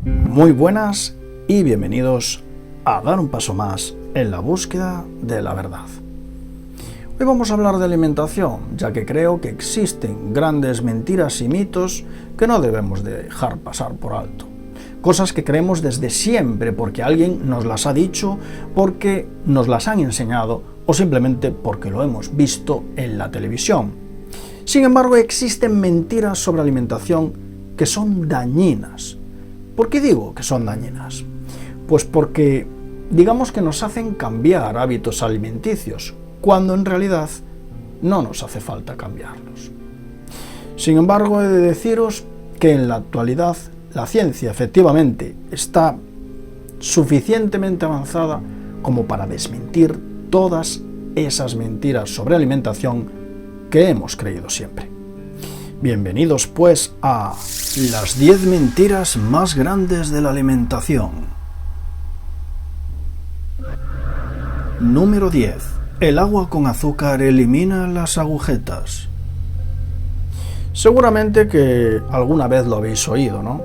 Muy buenas y bienvenidos a Dar un paso más en la búsqueda de la verdad. Hoy vamos a hablar de alimentación, ya que creo que existen grandes mentiras y mitos que no debemos dejar pasar por alto. Cosas que creemos desde siempre porque alguien nos las ha dicho, porque nos las han enseñado o simplemente porque lo hemos visto en la televisión. Sin embargo, existen mentiras sobre alimentación que son dañinas. ¿Por qué digo que son dañinas? Pues porque digamos que nos hacen cambiar hábitos alimenticios, cuando en realidad no nos hace falta cambiarlos. Sin embargo, he de deciros que en la actualidad la ciencia efectivamente está suficientemente avanzada como para desmentir todas esas mentiras sobre alimentación que hemos creído siempre. Bienvenidos pues a las 10 mentiras más grandes de la alimentación. Número 10. El agua con azúcar elimina las agujetas. Seguramente que alguna vez lo habéis oído, ¿no?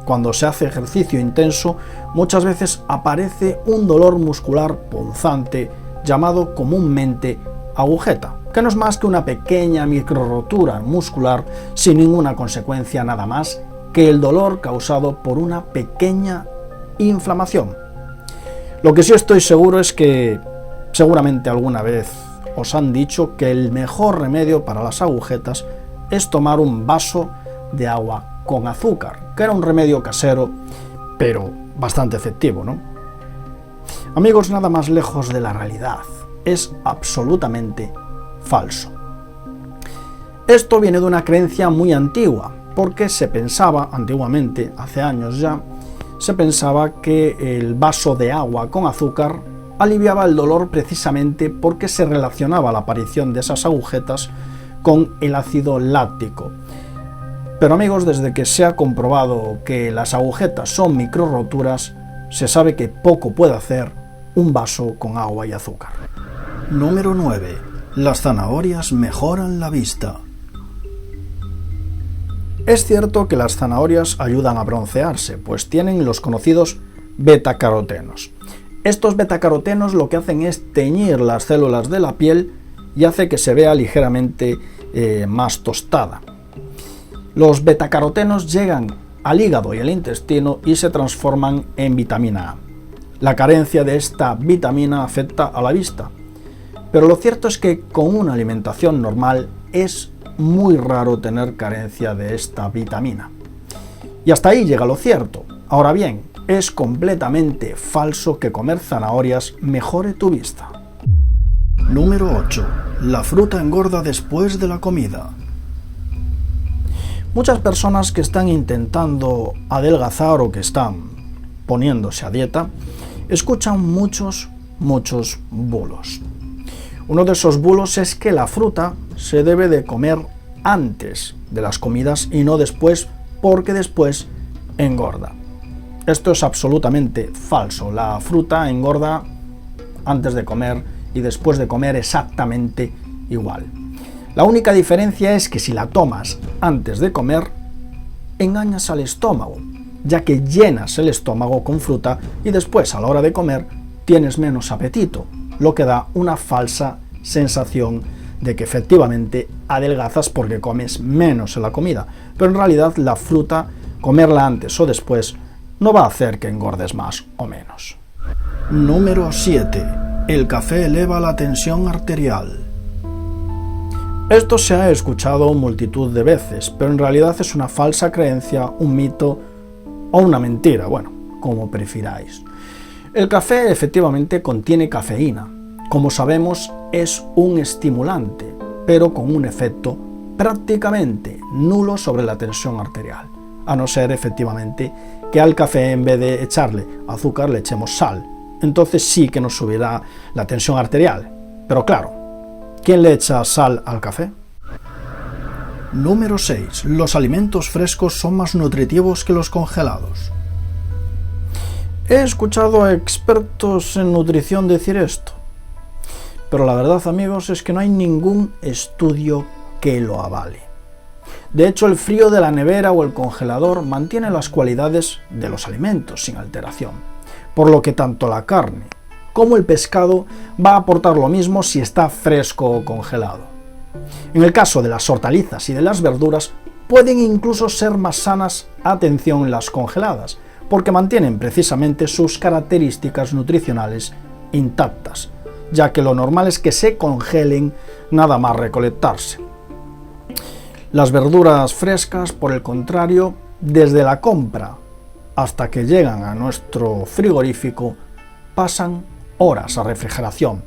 Cuando se hace ejercicio intenso, muchas veces aparece un dolor muscular punzante llamado comúnmente agujeta, que no es más que una pequeña microrotura muscular sin ninguna consecuencia nada más que el dolor causado por una pequeña inflamación. Lo que sí estoy seguro es que seguramente alguna vez os han dicho que el mejor remedio para las agujetas es tomar un vaso de agua con azúcar, que era un remedio casero, pero bastante efectivo, ¿no? Amigos, nada más lejos de la realidad. Es absolutamente falso. Esto viene de una creencia muy antigua, porque se pensaba, antiguamente, hace años ya, se pensaba que el vaso de agua con azúcar aliviaba el dolor precisamente porque se relacionaba la aparición de esas agujetas con el ácido láctico. Pero amigos, desde que se ha comprobado que las agujetas son microroturas, se sabe que poco puede hacer un vaso con agua y azúcar. Número 9. Las zanahorias mejoran la vista. Es cierto que las zanahorias ayudan a broncearse, pues tienen los conocidos betacarotenos. Estos betacarotenos lo que hacen es teñir las células de la piel y hace que se vea ligeramente más tostada. Los betacarotenos llegan al hígado y al intestino y se transforman en vitamina A. La carencia de esta vitamina afecta a la vista. Pero lo cierto es que con una alimentación normal es muy raro tener carencia de esta vitamina. Y hasta ahí llega lo cierto. Ahora bien, es completamente falso que comer zanahorias mejore tu vista. Número 8. La fruta engorda después de la comida. Muchas personas que están intentando adelgazar o que están poniéndose a dieta, escuchan muchos bulos. Uno de esos bulos es que la fruta se debe de comer antes de las comidas y no después, porque después engorda. Esto es absolutamente falso. La fruta engorda antes de comer y después de comer exactamente igual. La única diferencia es que si la tomas antes de comer, engañas al estómago, ya que llenas el estómago con fruta y después a la hora de comer tienes menos apetito, lo que da una falsa sensación de que efectivamente adelgazas porque comes menos en la comida, pero en realidad la fruta, comerla antes o después, no va a hacer que engordes más o menos. Número 7. El café eleva la tensión arterial. Esto se ha escuchado multitud de veces, pero en realidad es una falsa creencia, un mito o una mentira, bueno, como prefiráis. El café efectivamente contiene cafeína. Como sabemos, es un estimulante, pero con un efecto prácticamente nulo sobre la tensión arterial, a no ser efectivamente que al café en vez de echarle azúcar le echemos sal. Entonces sí que nos subirá la tensión arterial, pero claro, ¿quién le echa sal al café? Número 6. Los alimentos frescos son más nutritivos que los congelados. He escuchado a expertos en nutrición decir esto, pero la verdad, amigos, es que no hay ningún estudio que lo avale. De hecho, el frío de la nevera o el congelador mantiene las cualidades de los alimentos sin alteración, por lo que tanto la carne como el pescado va a aportar lo mismo si está fresco o congelado. En el caso de las hortalizas y de las verduras, pueden incluso ser más sanas, atención, las congeladas, porque mantienen precisamente sus características nutricionales intactas, ya que lo normal es que se congelen nada más recolectarse. Las verduras frescas, por el contrario, desde la compra hasta que llegan a nuestro frigorífico, pasan horas a refrigeración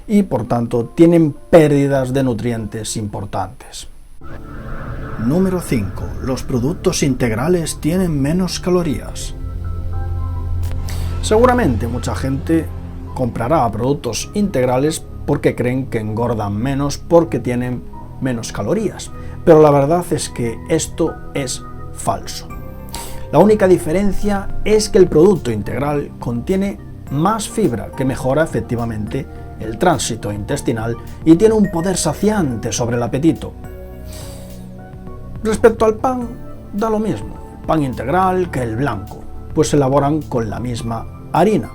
y por tanto tienen pérdidas de nutrientes importantes. Número 5. Los productos integrales tienen menos calorías. Seguramente mucha gente comprará productos integrales porque creen que engordan menos porque tienen menos calorías, pero la verdad es que esto es falso. La única diferencia es que el producto integral contiene más fibra, que mejora efectivamente el tránsito intestinal y tiene un poder saciante sobre el apetito. Respecto al pan, da lo mismo, pan integral que el blanco, pues se elaboran con la misma harina.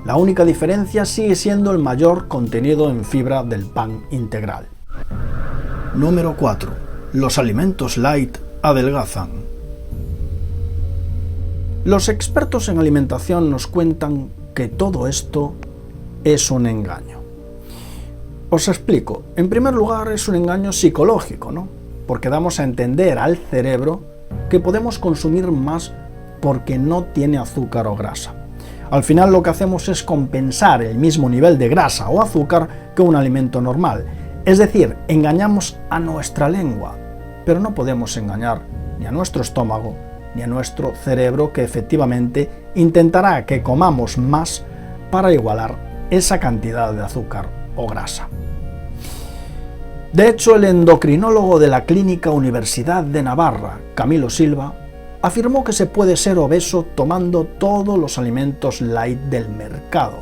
La única diferencia sigue siendo el mayor contenido en fibra del pan integral. Número 4. Los alimentos light adelgazan. Los expertos en alimentación nos cuentan que todo esto es un engaño. Os explico. En primer lugar, es un engaño psicológico, ¿no? Porque damos a entender al cerebro que podemos consumir más porque no tiene azúcar o grasa. Al final lo que hacemos es compensar el mismo nivel de grasa o azúcar que un alimento normal. Es decir, engañamos a nuestra lengua, pero no podemos engañar ni a nuestro estómago ni a nuestro cerebro, que efectivamente intentará que comamos más para igualar esa cantidad de azúcar o grasa. De hecho, el endocrinólogo de la Clínica Universidad de Navarra, Camilo Silva, afirmó que se puede ser obeso tomando todos los alimentos light del mercado,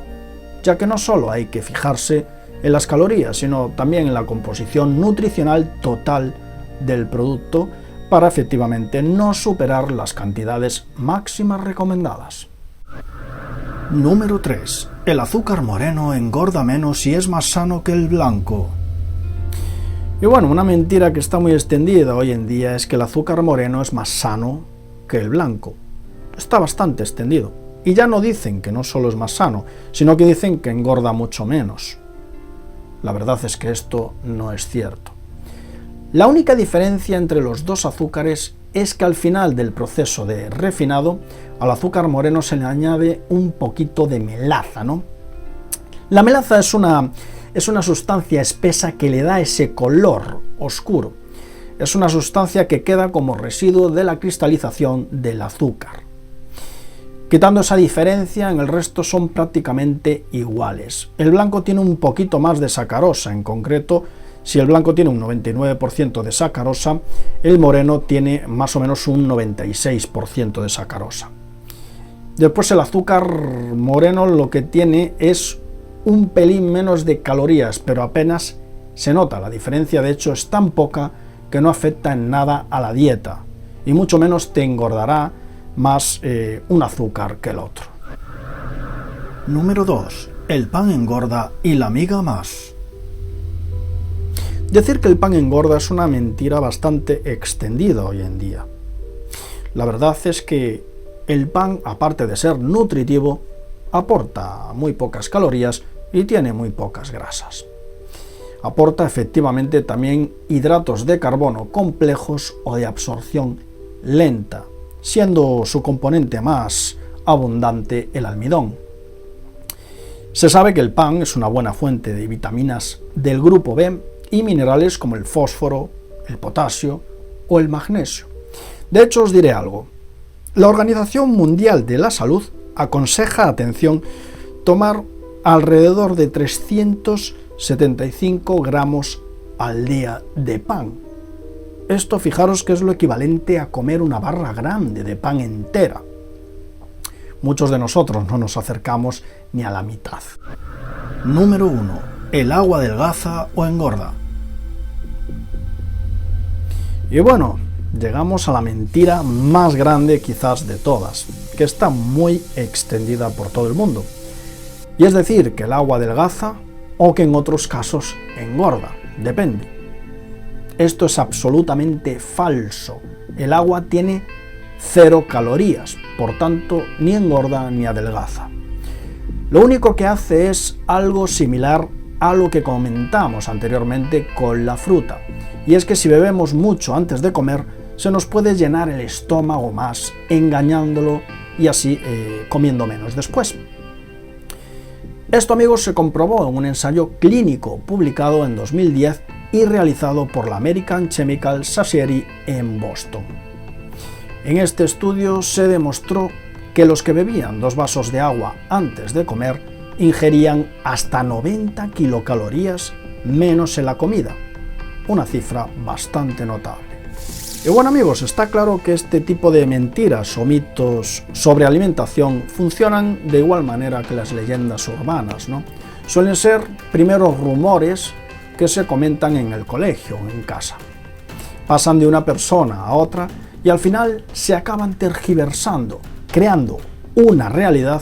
ya que no solo hay que fijarse en las calorías, sino también en la composición nutricional total del producto para efectivamente no superar las cantidades máximas recomendadas. Número 3. El azúcar moreno engorda menos y es más sano que el blanco. Y bueno, una mentira que está muy extendida hoy en día es que el azúcar moreno es más sano que el blanco. Está bastante extendido. Y ya no dicen que no solo es más sano, sino que dicen que engorda mucho menos. La verdad es que esto no es cierto. La única diferencia entre los dos azúcares es que al final del proceso de refinado, al azúcar moreno se le añade un poquito de melaza, ¿no? La melaza es una sustancia espesa que le da ese color oscuro. Es una sustancia que queda como residuo de la cristalización del azúcar. Quitando esa diferencia, en el resto son prácticamente iguales. El blanco tiene un poquito más de sacarosa, en concreto, si el blanco tiene un 99% de sacarosa, el moreno tiene más o menos un 96% de sacarosa. Después el azúcar moreno lo que tiene es un pelín menos de calorías, pero apenas se nota. La diferencia de hecho es tan poca que no afecta en nada a la dieta, y mucho menos te engordará más un azúcar que el otro. Número 2. El pan engorda y la miga más. Decir que el pan engorda es una mentira bastante extendida hoy en día. La verdad es que el pan, aparte de ser nutritivo, aporta muy pocas calorías y tiene muy pocas grasas. Aporta efectivamente también hidratos de carbono complejos o de absorción lenta, siendo su componente más abundante el almidón. Se sabe que el pan es una buena fuente de vitaminas del grupo B y minerales como el fósforo, el potasio o el magnesio. De hecho, os diré algo. La Organización Mundial de la Salud aconseja, atención, tomar alrededor de 375 gramos al día de pan. Esto, fijaros que es lo equivalente a comer una barra grande de pan entera. Muchos de nosotros no nos acercamos ni a la mitad. Número 1. ¿El agua adelgaza o engorda? Y bueno, llegamos a la mentira más grande quizás de todas, que está muy extendida por todo el mundo. Y es decir, que el agua adelgaza o que en otros casos engorda, depende. Esto es absolutamente falso. El agua tiene 0 calorías, por tanto ni engorda ni adelgaza. Lo único que hace es algo similar a lo que comentamos anteriormente con la fruta, y es que si bebemos mucho antes de comer, se nos puede llenar el estómago más, engañándolo y así comiendo menos después. Esto, amigos, se comprobó en un ensayo clínico publicado en 2010 y realizado por la American Chemical Society en Boston. En este estudio se demostró que los que bebían 2 vasos de agua antes de comer ingerían hasta 90 kilocalorías menos en la comida, una cifra bastante notable. Y bueno, amigos, está claro que este tipo de mentiras o mitos sobre alimentación funcionan de igual manera que las leyendas urbanas, ¿no? Suelen ser primero rumores que se comentan en el colegio o en casa. Pasan de una persona a otra y al final se acaban tergiversando, creando una realidad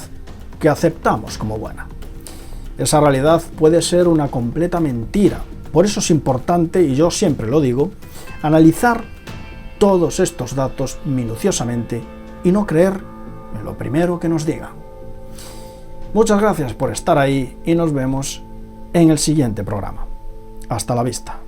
que aceptamos como buena. Esa realidad puede ser una completa mentira. Por eso es importante, y yo siempre lo digo, analizar todos estos datos minuciosamente y no creer en lo primero que nos digan. Muchas gracias por estar ahí y nos vemos en el siguiente programa. Hasta la vista.